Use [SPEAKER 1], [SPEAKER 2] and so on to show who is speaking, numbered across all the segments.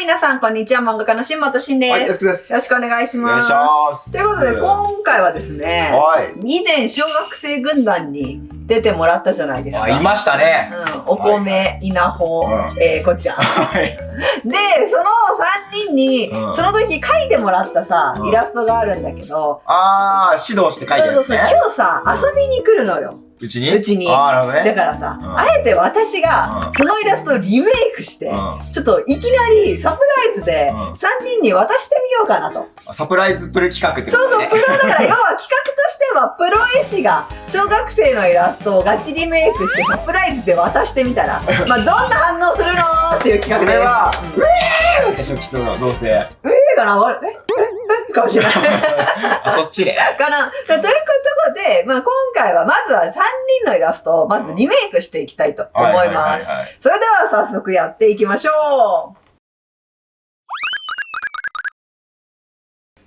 [SPEAKER 1] 皆さん、こんにちは。漫画家の新本慎です。
[SPEAKER 2] はい、やつです。
[SPEAKER 1] よろしくお願いします。
[SPEAKER 2] お願いします。
[SPEAKER 1] ということで、今回はですね、以前、小学生軍団に出てもらったじゃないですか。
[SPEAKER 2] いましたね。
[SPEAKER 1] お米、稲穂、こっちゃん。で、その3人に、その時描いてもらったさ、イラストがあるんだけど。
[SPEAKER 2] 指導して描いてるんですね。
[SPEAKER 1] 今日さ、遊びに来るのよ。
[SPEAKER 2] うちに。
[SPEAKER 1] なるほどね。だからさ、あえて私が、そのイラストをリメイクして、ちょっといきなりサプライズで、3人に渡してみようかなと。
[SPEAKER 2] サプライズプロ企画ってことね。
[SPEAKER 1] そうそう、プロだから、要は企画としては、プロ絵師が小学生のイラストをガチリメイクしてサプライズで渡してみたら、まあどんな反応するのっていう企画で。
[SPEAKER 2] それは、ウェーでしょ、きっと、どうせ。ウェ
[SPEAKER 1] ーかなかもしれない。
[SPEAKER 2] そっちで。
[SPEAKER 1] かな。ということで、まあ今回はまずは3人のイラストをまずリメイクしていきたいと思います。それでは早速やっていきましょう。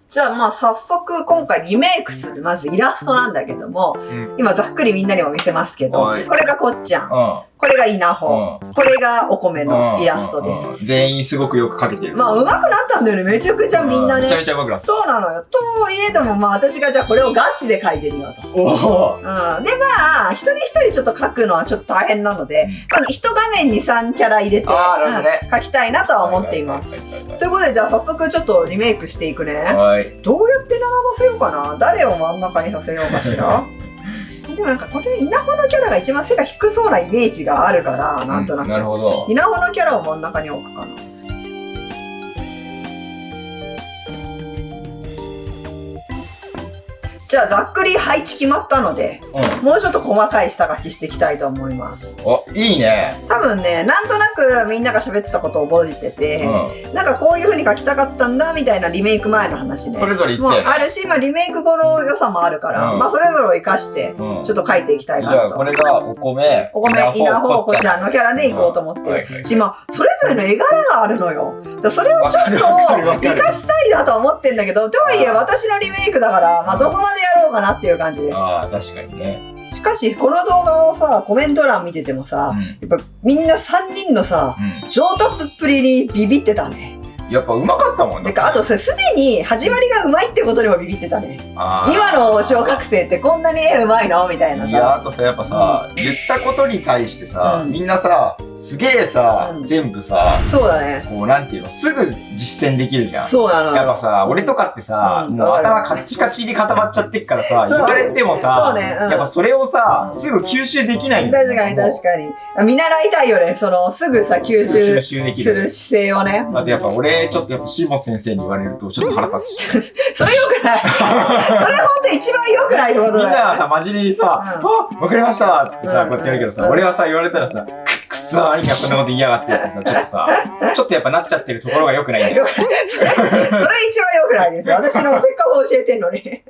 [SPEAKER 1] じゃあまあ早速今回リメイクするまずイラストなんだけども、今ざっくりみんなにも見せますけど、これがこっちゃん。これが稲穂。これがお米のイラストです。
[SPEAKER 2] 全員すごくよく描けてる。
[SPEAKER 1] まあ上手くなったんだよね。めちゃくちゃみんなね。
[SPEAKER 2] めちゃめちゃ上手くなった。
[SPEAKER 1] そうなのよ。といえどもまあ私がじゃあこれをガチで描いてみようと。でまあ一人一人ちょっと描くのはちょっと大変なので、一画面に3キャラ入れて描きたいなとは思っています。ということでじゃあ早速ちょっとリメイクしていくね。どうやって並ばせようかな。誰を真ん中にさせようかしら。でもなんかこれ稲穂のキャラが一番背が低そうなイメージがあるから、なんとなく。
[SPEAKER 2] なるほど。
[SPEAKER 1] 稲穂のキャラを真ん中に置くかな。じゃあざっくり配置決まったので、もうちょっと細かい下書きしていきたいと思います。
[SPEAKER 2] いいね。
[SPEAKER 1] 多分ね、なんとなくみんなが喋ってたことを覚えてて、なんかこういう風に書きたかったんだみたいなリメイク前の話ね。
[SPEAKER 2] それぞれ言って
[SPEAKER 1] あるし、まあリメイク後の良さもあるから、まあそれぞれを活かして、ちょっと書いていきたいかなと。
[SPEAKER 2] じゃあこれがお米、
[SPEAKER 1] 稲穂、こっちゃんのキャラでいこうと思ってるし、まあそれぞれの絵柄があるのよ。それをちょっと活かしたいなと思ってんだけど、とはいえ私のリメイクだから、まあどこまでやろうかなっていう感じです。
[SPEAKER 2] 確かにね。
[SPEAKER 1] しかし、この動画をさ、コメント欄見ててもさ、やっぱみんな3人のさ、上達っぷりにビビってたね。
[SPEAKER 2] やっぱ上手かったもんね。
[SPEAKER 1] あとすでに始まりが上手いってことにもビビってたね。今の小学生ってこんなに絵上手いのみたいなさ。
[SPEAKER 2] いや、あとさ、やっぱさ、言ったことに対してさ、みんなさ、すげえさ、全部さ、
[SPEAKER 1] そうだね。
[SPEAKER 2] こう、なんていうの、すぐ実践できるじゃん。
[SPEAKER 1] そうなの。
[SPEAKER 2] やっぱさ、俺とかってさ、もう頭カッチカチに固まっちゃってっからさ、言われてもさ、やっぱそれをさ、すぐ吸収できないんだよ。
[SPEAKER 1] 確かに確かに。見習いたいよね、その、すぐさ、吸収する姿勢をね。
[SPEAKER 2] あとやっぱ俺、ちょっとやっぱシモ先生に言われると、ちょっと腹立つし。
[SPEAKER 1] それ良くない。それほんと一番良くないってことだよ。
[SPEAKER 2] みんなはさ、真面目にさ、わかりましたっつってさ、こうやってやるけどさ、俺はさ、言われたらさ、くっそ兄貴はこんなこと言いやがってってさ、ちょっとさ、ちょっとやっぱなっちゃってるところが良くないんだよ。それ一番
[SPEAKER 1] 良くないです。私のせっかく教えてんのに。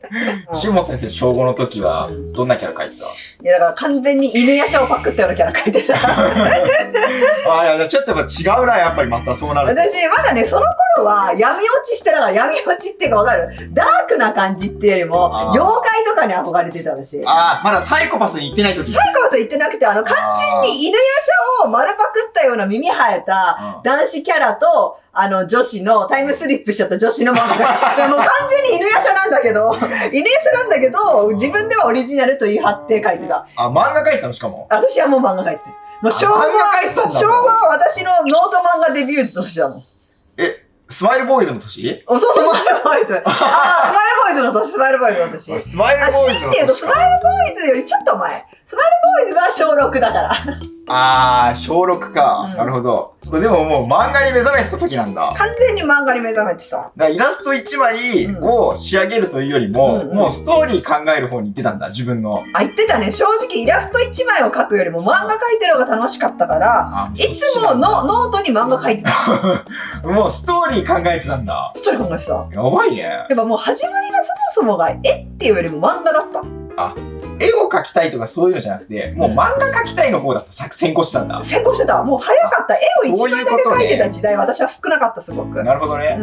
[SPEAKER 2] シモ先生、小5の時は、どんなキャラ描いてた？
[SPEAKER 1] いや、だから完全に犬やしゃをパクったようなキャラ描いてた。
[SPEAKER 2] いや、ちょっとやっぱ違うな、やっぱりまたそうなる。
[SPEAKER 1] 私、まだね、その頃は闇落ちしてながら、闇落ちっていうかわかる？ダークな感じっていうよりも、妖怪とかに憧れてた私。
[SPEAKER 2] まだサイコパスに行ってない時。
[SPEAKER 1] サイコパス行ってなくて、完全に犬やしゃを丸パクったような耳生えた男子キャラと、女子の、タイムスリップしちゃった女子の漫画。もう完全に犬やしゃなんだけど、犬やしゃなんだけど、自分ではオリジナルと言い張って書いてた。
[SPEAKER 2] 漫画描いてたのしかも。
[SPEAKER 1] 私はもう漫画描いてた。もう小5は私のノート漫画デビュー年だもん。
[SPEAKER 2] スマイルボーイズの年？
[SPEAKER 1] そう、スマイルボーイズ。スマイルボーイズの年、スマイルボーイズの年。
[SPEAKER 2] スマイルボーイズの年。
[SPEAKER 1] 強いて言うと、スマイルボーイズよりちょっと前。スマイルボーイズは小6だから。
[SPEAKER 2] 小6か。なるほど。でももう漫画に目覚めてた時なんだ。
[SPEAKER 1] 完全に漫画に目覚めてた。
[SPEAKER 2] だからイラスト1枚を仕上げるというよりも、もうストーリー考える方に行ってたんだ、自分の。
[SPEAKER 1] 言ってたね。正直イラスト1枚を描くよりも漫画描いてる方が楽しかったから、いつもノートに漫画描いてた。
[SPEAKER 2] もうストーリー考えてたんだ。
[SPEAKER 1] ストーリー考えてた。
[SPEAKER 2] やばいね。
[SPEAKER 1] やっぱもう始まりがそもそもが絵っていうよりも漫画だった。
[SPEAKER 2] 絵を描きたいとかそういうのじゃなくて、もう漫画描きたいの方だった。先行してたんだ。
[SPEAKER 1] 先行してた。もう早かった。絵を1枚だけ描いてた時代、私は少なかった、すごく。
[SPEAKER 2] なるほどね。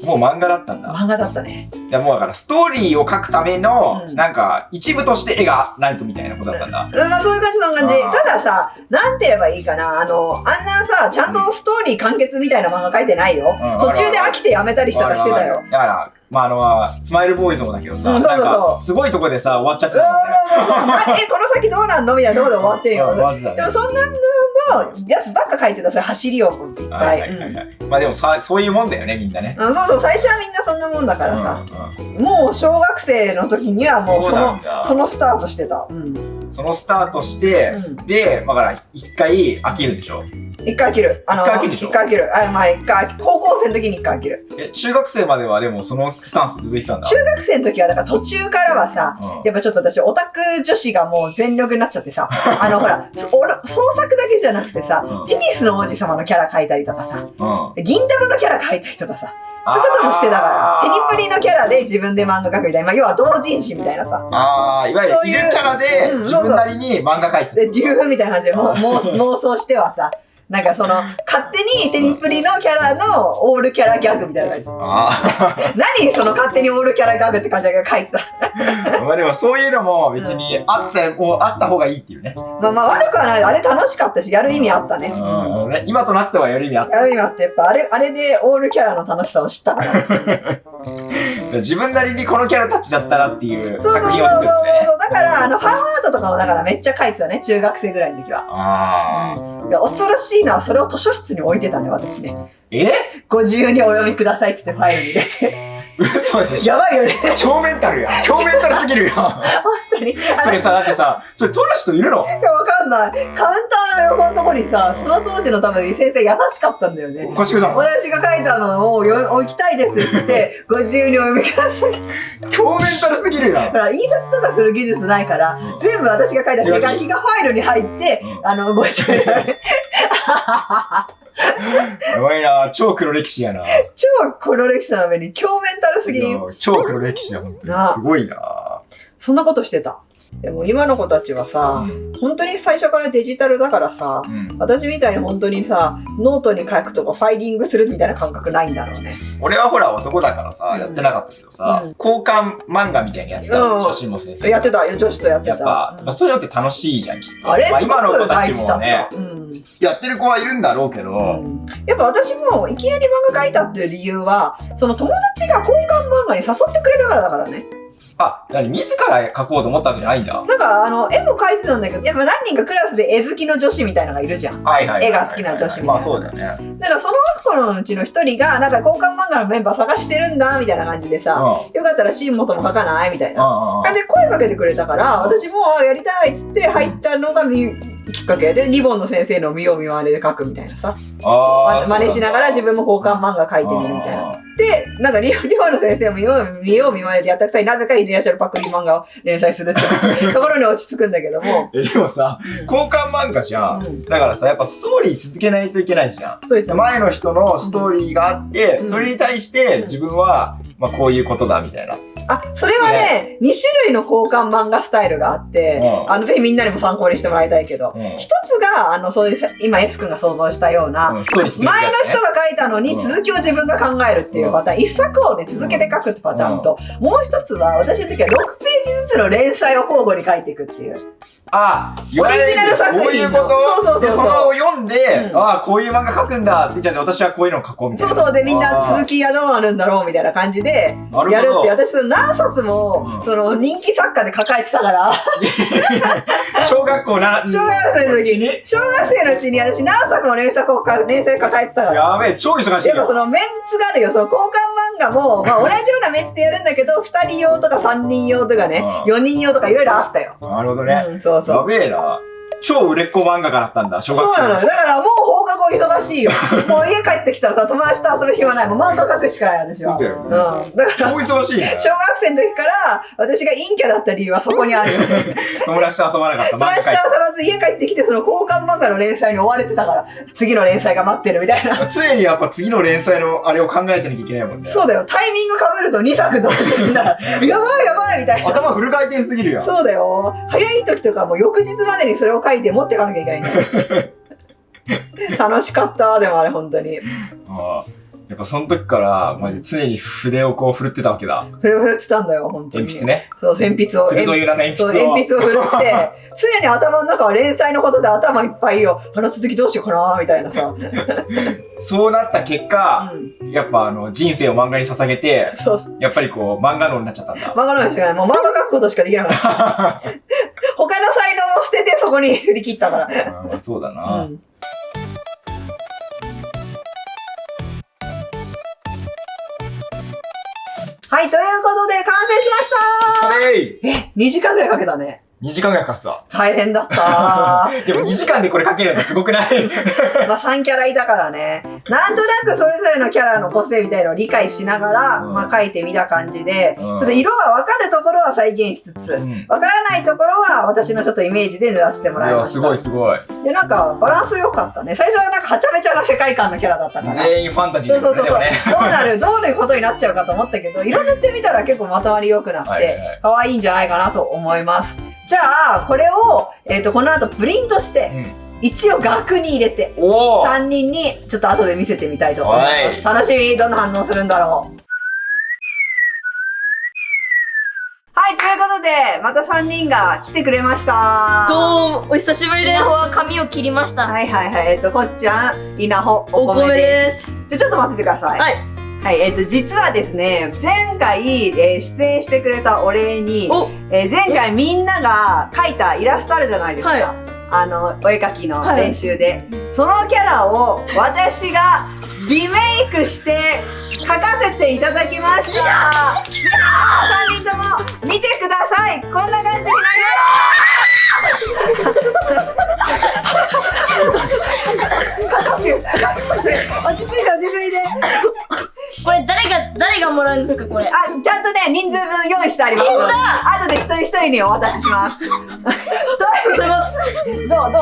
[SPEAKER 2] もう漫画だったんだ。
[SPEAKER 1] 漫画だったね。
[SPEAKER 2] いやもうだからストーリーを描くための、なんか一部として絵がないとみたいなことだったんだ。
[SPEAKER 1] まあそういう感じ、そういう感じ。たださ、なんて言えばいいかな。あんなさ、ちゃんとストーリー完結みたいな漫画描いてないよ。途中で飽きてやめたりしたらしてたよ。
[SPEAKER 2] だから、まあスマイルボーイズもだけどさ、なんかすごいとこでさ、終わっちゃってた。
[SPEAKER 1] この先どうなんのみたいなとこで終わってんよ。でもそんなのやつばっか書いてたさ、走りをいっぱい。
[SPEAKER 2] まあでもさ、そういうもんだよね、みんなね。
[SPEAKER 1] そうそう、最初はみんなそんなもんだからさ。もう小学生の時にはもうそのスタートしてた。
[SPEAKER 2] そのスタートして、で、だから一回飽きるんでしょ？
[SPEAKER 1] 一回飽きる。一回飽きる。まあ一回、高校生の時に一回飽きる。
[SPEAKER 2] 中学生まではでもそのスタンス続いてたんだ。
[SPEAKER 1] 中学生の時はだから途中からはさ、やっぱちょっと私オタク女子がもう全力になっちゃってさ、ほら、創作だけじゃなくてさ、テニスの王子様のキャラ描いたりとかさ、銀玉のキャラ描いたりとかさ、そういうこともしてたから、テニプリのキャラで自分で漫画描くみたいな、まあ要は同人誌みたいなさ。
[SPEAKER 2] いわゆるいるキャラで自分なりに漫画描いてた。
[SPEAKER 1] で、自分みたいな感じで妄想してはさ、なんか勝手にテニプリのキャラのオールキャラギャグみたいな感じ。何その勝手にオールキャラギャグって感じが書いてた。
[SPEAKER 2] まあでもそういうのも別にあった方がいいっていうね。
[SPEAKER 1] まあ悪くはない。あれ楽しかったし、やる意味あったね。
[SPEAKER 2] 今となってはやる意味あった。
[SPEAKER 1] やる意味あって、やっぱあれでオールキャラの楽しさを知ったから。
[SPEAKER 2] 自分なりにこのキャラたちだったらっていう
[SPEAKER 1] 作
[SPEAKER 2] 品を作ってね。
[SPEAKER 1] だからファンアートとかもだからめっちゃ書いてたね、中学生ぐらいの時は。恐ろしいのはそれを図書室に置いてたね、私ね。ご自由にお読みくださいっつってファイルに入れて。
[SPEAKER 2] 嘘でしょ。
[SPEAKER 1] やばいよね。
[SPEAKER 2] 超メンタルやん。超メンタルすぎるやん。
[SPEAKER 1] 本当に。
[SPEAKER 2] それさ、だってさ、それ取る人いるの？
[SPEAKER 1] いや、わかんない。カウンターの横のとこにさ、その当時の多分先生優しかったんだよね。
[SPEAKER 2] おかしくない？
[SPEAKER 1] 私が書いたのを置きたいですっつって、ご自由にお読みください。
[SPEAKER 2] 超メンタルすぎるやん。
[SPEAKER 1] だから印刷とかする技術ないから、全部私が書いた手書きがファイルに入って、ご自由に。
[SPEAKER 2] やばいな、超黒歴史やな。
[SPEAKER 1] 超黒歴史な上に強メンタルすぎん。
[SPEAKER 2] 超黒歴史や、ほんとに。すごいな。
[SPEAKER 1] そんなことしてた。でも今の子たちはさ、本当に最初からデジタルだからさ、私みたいに本当にさ、ノートに書くとかファイリングするみたいな感覚ないんだろうね。
[SPEAKER 2] 俺はほら男だからさ、やってなかったけどさ、交換漫画みたいなやつだった写真も先生。
[SPEAKER 1] やってたよ、女子とやってた。
[SPEAKER 2] やっぱ、そういうのって楽しいじゃん、きっと。
[SPEAKER 1] あれ
[SPEAKER 2] 今の子たちもね、やってる子はいるんだろうけど、
[SPEAKER 1] やっぱ私もいきなり漫画描いたっていう理由は、その友達が交換漫画に誘ってくれたからだからね。
[SPEAKER 2] 自ら描こうと思ったわけじゃないんだ。
[SPEAKER 1] なんか絵も描いてたんだけど、やっぱ何人かクラスで絵好きの女子みたいなのがいるじゃん。絵が好きな女子みたいな。まあそうだよね。だからその子のうちの一人が、なんか交換漫画のメンバー探してるんだ、みたいな感じでさ、よかったら新本も描かないみたいな。で、声かけてくれたから、私もやりたいっつって入ったのがきっかけで、リボンの先生の見よう見まねで描くみたいなさ。真似しながら自分も交換漫画描いてみるみたいな。で、なんかリボンの先生も見よう見まねでやったくさになぜかいらっしゃるパクリ漫画を連載するっていうところに落ち着くんだけども。
[SPEAKER 2] でもさ、交換漫画じゃん。だからさ、やっぱストーリー続けないといけないじゃん。前の人のストーリーがあって、それに対して自分は、こういうことだみたいな。
[SPEAKER 1] それはね、2種類の交換漫画スタイルがあって、ぜひみんなにも参考にしてもらいたいけど、一つが、そういう、今 S 君が想像したような、前の人が書いたのに続きを自分が考えるっていうパターン、一作をね、続けて書くってパターンと、もう一つは、私の時は6ページずつの連載を交互に書いていくっていう。オリジナル作品の。
[SPEAKER 2] そういうことで、そのを読んで、こういう漫画書くんだって、じゃあ私はこういうのを書こうみたいな。
[SPEAKER 1] そうで、みんな続きはどうなるんだろうみたいな感じで、やるって、私何冊も、人気作家で抱えてたから。
[SPEAKER 2] 小学生の
[SPEAKER 1] 時に小学生のうちに私何作も連載抱えてたから。
[SPEAKER 2] やべえ、超忙しいよ。
[SPEAKER 1] やっぱメンツがあるよ。交換漫画も、同じようなメンツでやるんだけど、2人用とか3人用とかね、4人用とかいろいろあったよ。
[SPEAKER 2] なるほどね。やべえな。超売れっ子漫画家だったんだ、小学生。
[SPEAKER 1] そうなの。だからもう放課後忙しいよ。もう家帰ってきたらさ、友達と遊ぶ暇ない。もう漫画描くしかない、私は。
[SPEAKER 2] そうだよね。
[SPEAKER 1] だから、
[SPEAKER 2] 超忙しいね。
[SPEAKER 1] 小学生の時から私が陰キャだった理由はそこにあるよね。
[SPEAKER 2] 友達と遊ばなかった。
[SPEAKER 1] 友達と遊ばず家帰ってきてその交換漫画の連載に追われてたから、次の連載が待ってるみたいな。
[SPEAKER 2] 常にやっぱ次の連載のあれを考えてなきゃいけないもんね。
[SPEAKER 1] そうだよ。タイミング被ると2作同時になら、やばいやばいみたいな。
[SPEAKER 2] 頭フル回転すぎるやん。
[SPEAKER 1] そうだよ。早い時とかもう翌日までにそれを書いて持ってかなきゃいけないんだよ。楽しかった。でもあれ本当に。
[SPEAKER 2] ああ。やっぱその時から、マジ常に筆をこう振るってたわけだ。
[SPEAKER 1] 振ってたんだよ、本当に。
[SPEAKER 2] 鉛筆ね。
[SPEAKER 1] そう、鉛筆を。
[SPEAKER 2] 筆という名の鉛筆を。
[SPEAKER 1] 鉛筆を振るって、常に頭の中は連載のことで頭いっぱいよ。続きどうしようかなみたいなさ。
[SPEAKER 2] そうなった結果、やっぱ人生を漫画に捧げて、やっぱりこう、漫画脳になっちゃったんだ。
[SPEAKER 1] 漫画脳しかない。もう漫画描くことしかできなかった。他の才能も捨ててそこに振り切ったから。
[SPEAKER 2] まあそうだな。
[SPEAKER 1] はい、ということで完成しました2時間ぐらいかけたね。
[SPEAKER 2] 2時間ぐらいかかってた。
[SPEAKER 1] 大変だった
[SPEAKER 2] でも2時間でこれかけるのすごくない
[SPEAKER 1] まあ3キャラいたからね。なんとなくそれぞれのキャラの個性みたいのを理解しながら、まあ描いてみた感じで、ちょっと色がわかるところは再現しつつ、わからないところは私のちょっとイメージで塗らせてもらいました。
[SPEAKER 2] いや、すごい。
[SPEAKER 1] で、なんかバランス良かったね。最初はなんかはちゃめちゃな世界観のキャラだったから。
[SPEAKER 2] 全員ファンタジーだったね。
[SPEAKER 1] どういうことになっちゃうかと思ったけど、色塗ってみたら結構まとまり良くなって、可愛いんじゃないかなと思います。じゃあ、これを、この後プリントして、一応額に入れて、3人にちょっと後で見せてみたいと思います。楽しみ。どんな反応するんだろう。はい、ということで、また3人が来てくれました。
[SPEAKER 3] どうも、お久しぶりです。稲穂は髪を切りました。
[SPEAKER 1] はい。こっちゃん、稲穂、
[SPEAKER 3] お米です。
[SPEAKER 1] ちょっと待っててください。はい。はい、実はですね、前回、出演してくれたお礼に、前回みんなが描いたイラストあるじゃないですか。お絵描きの練習で。そのキャラを私がリメイクして描かせていただきました。では、3人とも見てください。こんな感じになります。落ち着いて。
[SPEAKER 3] これ誰がもらうんですかこれ。
[SPEAKER 1] ちゃんとね、人数分用意してあります。後で一人一人にお渡しします。ど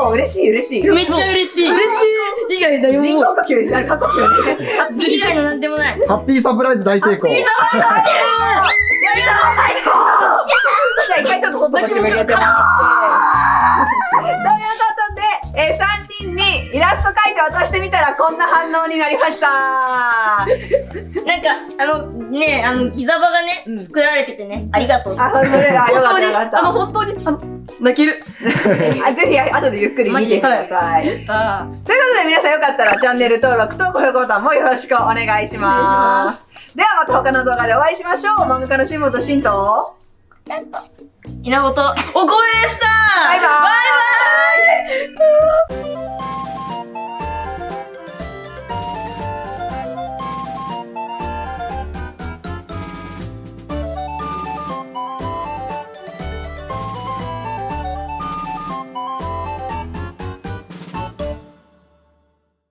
[SPEAKER 1] う嬉しい。
[SPEAKER 3] めっちゃ嬉しい。以外何も。
[SPEAKER 1] 人工呼吸、過呼吸ね。
[SPEAKER 3] 以外のなんでもない。
[SPEAKER 2] ハッピーサプライズ大成功。
[SPEAKER 1] じゃあ一回ちょっと外の締め入れてもらって。ということで、3人にイラスト描いて渡してみたらこんな反応になりました。
[SPEAKER 3] なんか、ギザバがね、作られててね、ありがとう。
[SPEAKER 1] 本当に、よかった。
[SPEAKER 3] 本当に、泣ける。
[SPEAKER 1] ぜひ、後でゆっくり見てください。ということで、皆さんよかったらチャンネル登録と高評価ボタンもよろしくお願いします。ではまた他の動画でお会いしましょう。漫画家のしんもとしんと、
[SPEAKER 3] 稲穂と、お米でした。
[SPEAKER 1] バイバーイ。